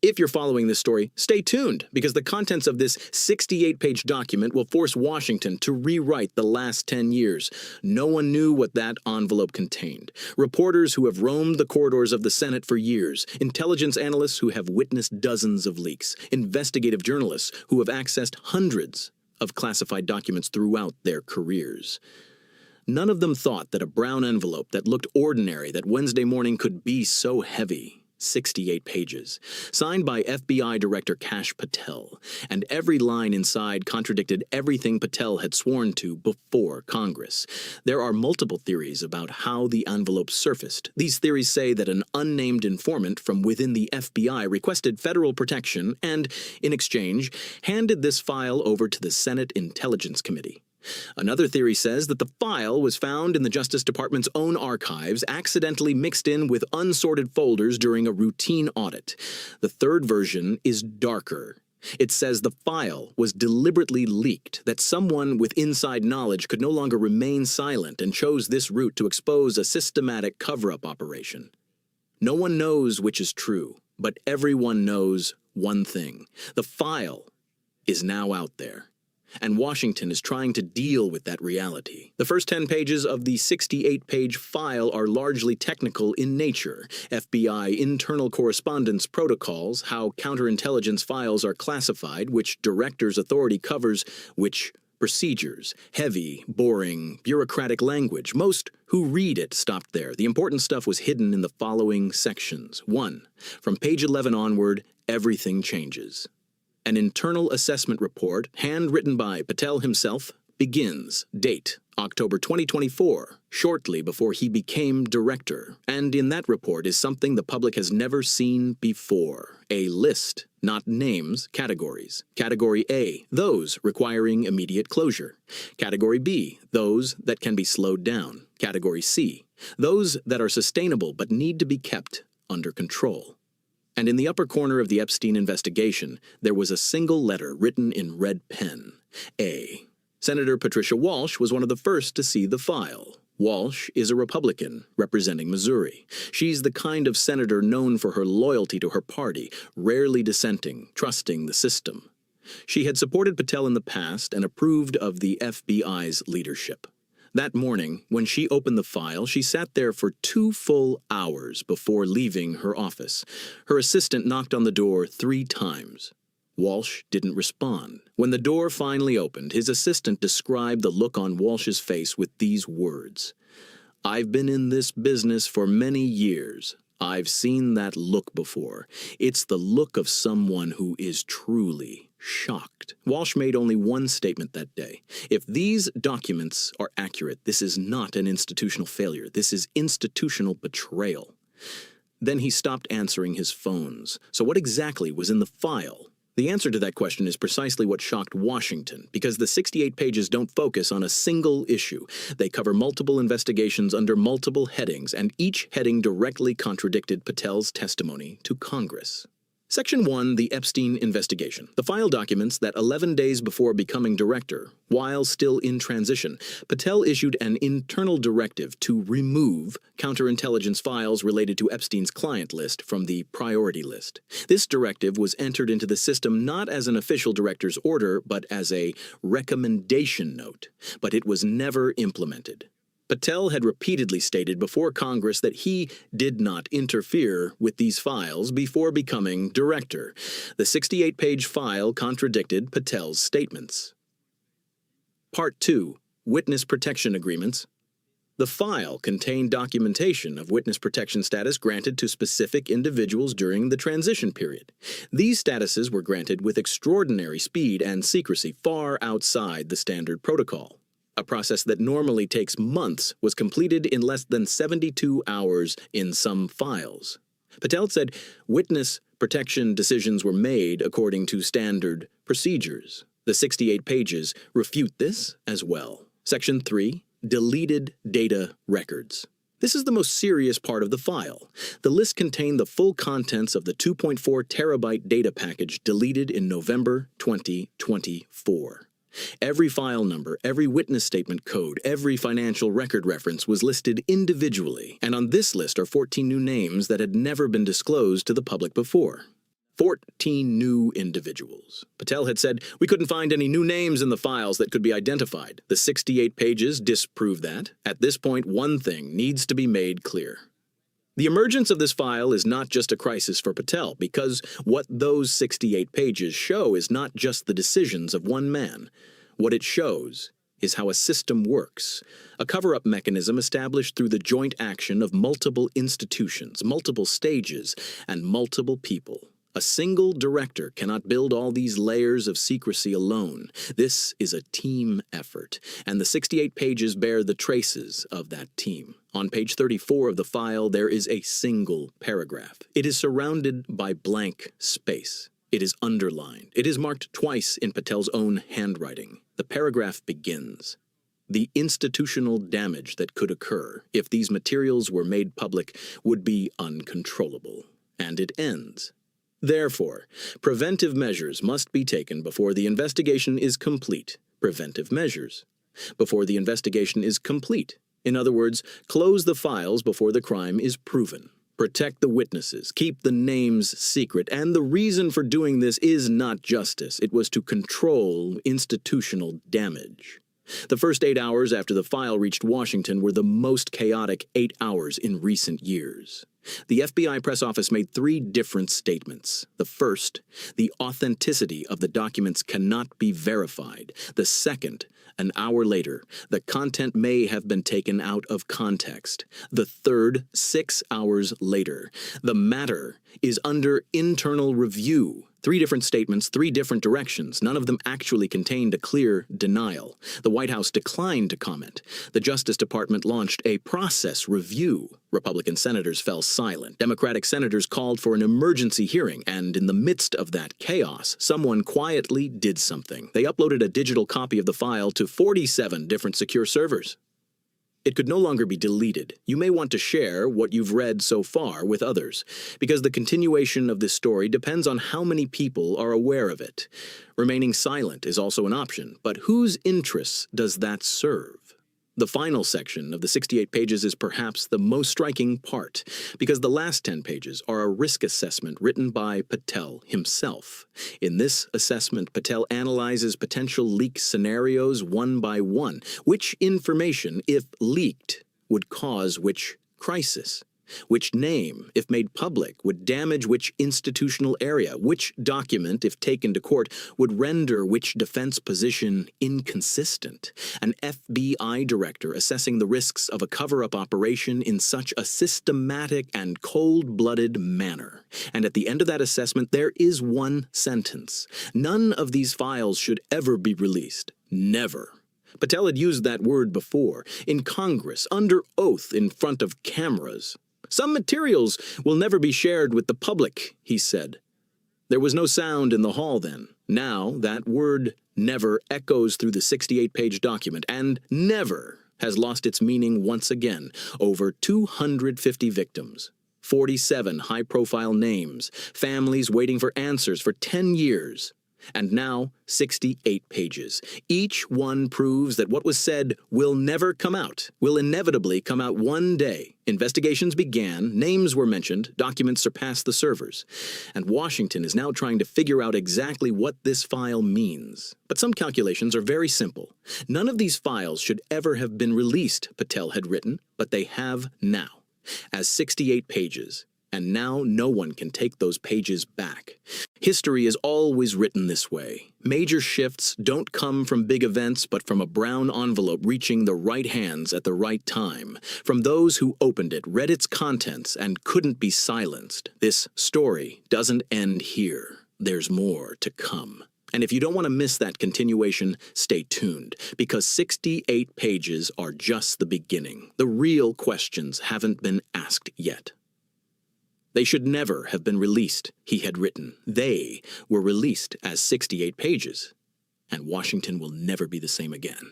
If you're following this story, stay tuned, because the contents of this 68-page document will force Washington to rewrite the last 10 years. No one knew what that envelope contained. Reporters who have roamed the corridors of the Senate for years, intelligence analysts who have witnessed dozens of leaks, investigative journalists who have accessed hundreds of classified documents throughout their careers. None of them thought that a brown envelope that looked ordinary that Wednesday morning could be so heavy. 68 pages, signed by FBI Director Patel, and every line inside contradicted everything Patel had sworn to before Congress. There are multiple theories about how the envelope surfaced. These theories say that an unnamed informant from within the FBI requested federal protection and, in exchange, handed this file over to the Senate Intelligence Committee. Another theory says that the file was found in the Justice Department's own archives, accidentally mixed in with unsorted folders during a routine audit. The third version is darker. It says the file was deliberately leaked, that someone with inside knowledge could no longer remain silent and chose this route to expose a systematic cover-up operation. No one knows which is true, but everyone knows one thing. The file is now out there. And Washington is trying to deal with that reality. The first 10 pages of the 68-page file are largely technical in nature. FBI internal correspondence protocols, how counterintelligence files are classified, which director's authority covers which procedures. Heavy, boring, bureaucratic language. Most who read it stopped there. The important stuff was hidden in the following sections. 1. From page 11 onward, everything changes. An internal assessment report, handwritten by Patel himself, begins. Date, October 2024, shortly before he became director. And in that report is something the public has never seen before. A list, not names, categories. Category A, those requiring immediate closure. Category B, those that can be slowed down. Category C, those that are sustainable but need to be kept under control. And in the upper corner of the Epstein investigation, there was a single letter written in red pen. A. Senator Patricia Walsh was one of the first to see the file. Walsh is a Republican representing Missouri. She's the kind of senator known for her loyalty to her party, rarely dissenting, trusting the system. She had supported Patel in the past and approved of the FBI's leadership. That morning, when she opened the file, she sat there for 2 full hours before leaving her office. Her assistant knocked on the door 3 times. Walsh didn't respond. When the door finally opened, his assistant described the look on Walsh's face with these words: "I've been in this business for many years. I've seen that look before. It's the look of someone who is truly shocked." Walsh made only one statement that day. If these documents are accurate, this is not an institutional failure. This is institutional betrayal. Then he stopped answering his phones. So what exactly was in the file? The answer to that question is precisely what shocked Washington, because the 68 pages don't focus on a single issue. They cover multiple investigations under multiple headings, and each heading directly contradicted Patel's testimony to Congress. Section 1, the Epstein investigation. The file documents that 11 days before becoming director, while still in transition, Patel issued an internal directive to remove counterintelligence files related to Epstein's client list from the priority list. This directive was entered into the system not as an official director's order, but as a recommendation note. But it was never implemented. Patel had repeatedly stated before Congress that he did not interfere with these files before becoming director. The 68-page file contradicted Patel's statements. Part 2. Witness Protection Agreements. The file contained documentation of witness protection status granted to specific individuals during the transition period. These statuses were granted with extraordinary speed and secrecy far outside the standard protocol. A process that normally takes months was completed in less than 72 hours in some files. Patel said witness protection decisions were made according to standard procedures. The 68 pages refute this as well. Section 3, deleted data records. This is the most serious part of the file. The list contained the full contents of the 2.4 terabyte data package deleted in November 2024. Every file number, every witness statement code, every financial record reference was listed individually, and on this list are 14 new names that had never been disclosed to the public before. 14 new individuals. Patel had said, "We couldn't find any new names in the files that could be identified." The 68 pages disprove that. At this point, one thing needs to be made clear. The emergence of this file is not just a crisis for Patel, because what those 68 pages show is not just the decisions of one man. What it shows is how a system works, a cover-up mechanism established through the joint action of multiple institutions, multiple stages, and multiple people. A single director cannot build all these layers of secrecy alone. This is a team effort, and the 68 pages bear the traces of that team. On page 34 of the file, there is a single paragraph. It is surrounded by blank space. It is underlined. It is marked twice in Patel's own handwriting. The paragraph begins, "The institutional damage that could occur if these materials were made public would be uncontrollable." And it ends, "Therefore, preventive measures must be taken before the investigation is complete." Preventive measures. Before the investigation is complete. In other words, close the files before the crime is proven. Protect the witnesses, keep the names secret, and the reason for doing this is not justice. It was to control institutional damage. The first 8 hours after the file reached Washington were the most chaotic 8 hours in recent years. The FBI press office made 3 different statements. The first, the authenticity of the documents cannot be verified. The second, an hour later, the content may have been taken out of context. The third, 6 hours later, the matter is under internal review. 3 different statements, 3 different directions. None of them actually contained a clear denial. The White House declined to comment. The Justice Department launched a process review. Republican senators fell silent. Democratic senators called for an emergency hearing, and in the midst of that chaos, someone quietly did something. They uploaded a digital copy of the file to 47 different secure servers. It could no longer be deleted. You may want to share what you've read so far with others, because the continuation of this story depends on how many people are aware of it. Remaining silent is also an option, but whose interests does that serve? The final section of the 68 pages is perhaps the most striking part, because the last 10 pages are a risk assessment written by Patel himself. In this assessment, Patel analyzes potential leak scenarios one by one. Which information, if leaked, would cause which crisis? Which name, if made public, would damage which institutional area? Which document, if taken to court, would render which defense position inconsistent? An FBI director assessing the risks of a cover-up operation in such a systematic and cold-blooded manner. And at the end of that assessment, there is one sentence. None of these files should ever be released. Never. Patel had used that word before, in Congress, under oath, in front of cameras. "Some materials will never be shared with the public," he said. There was no sound in the hall then. Now that word never echoes through the 68-page document, and never has lost its meaning once again. Over 250 victims, 47 high-profile names, families waiting for answers for 10 years. And now, 68 pages. Each one proves that what was said will never come out, will inevitably come out one day. Investigations began, names were mentioned, documents surpassed the servers. And Washington is now trying to figure out exactly what this file means. But some calculations are very simple. None of these files should ever have been released, Patel had written, but they have now, as 68 pages. And now no one can take those pages back. History is always written this way. Major shifts don't come from big events, but from a brown envelope reaching the right hands at the right time, from those who opened it, read its contents, and couldn't be silenced. This story doesn't end here. There's more to come. And if you don't want to miss that continuation, stay tuned, because 68 pages are just the beginning. The real questions haven't been asked yet. They should never have been released, he had written. They were released as 68 pages, and Washington will never be the same again.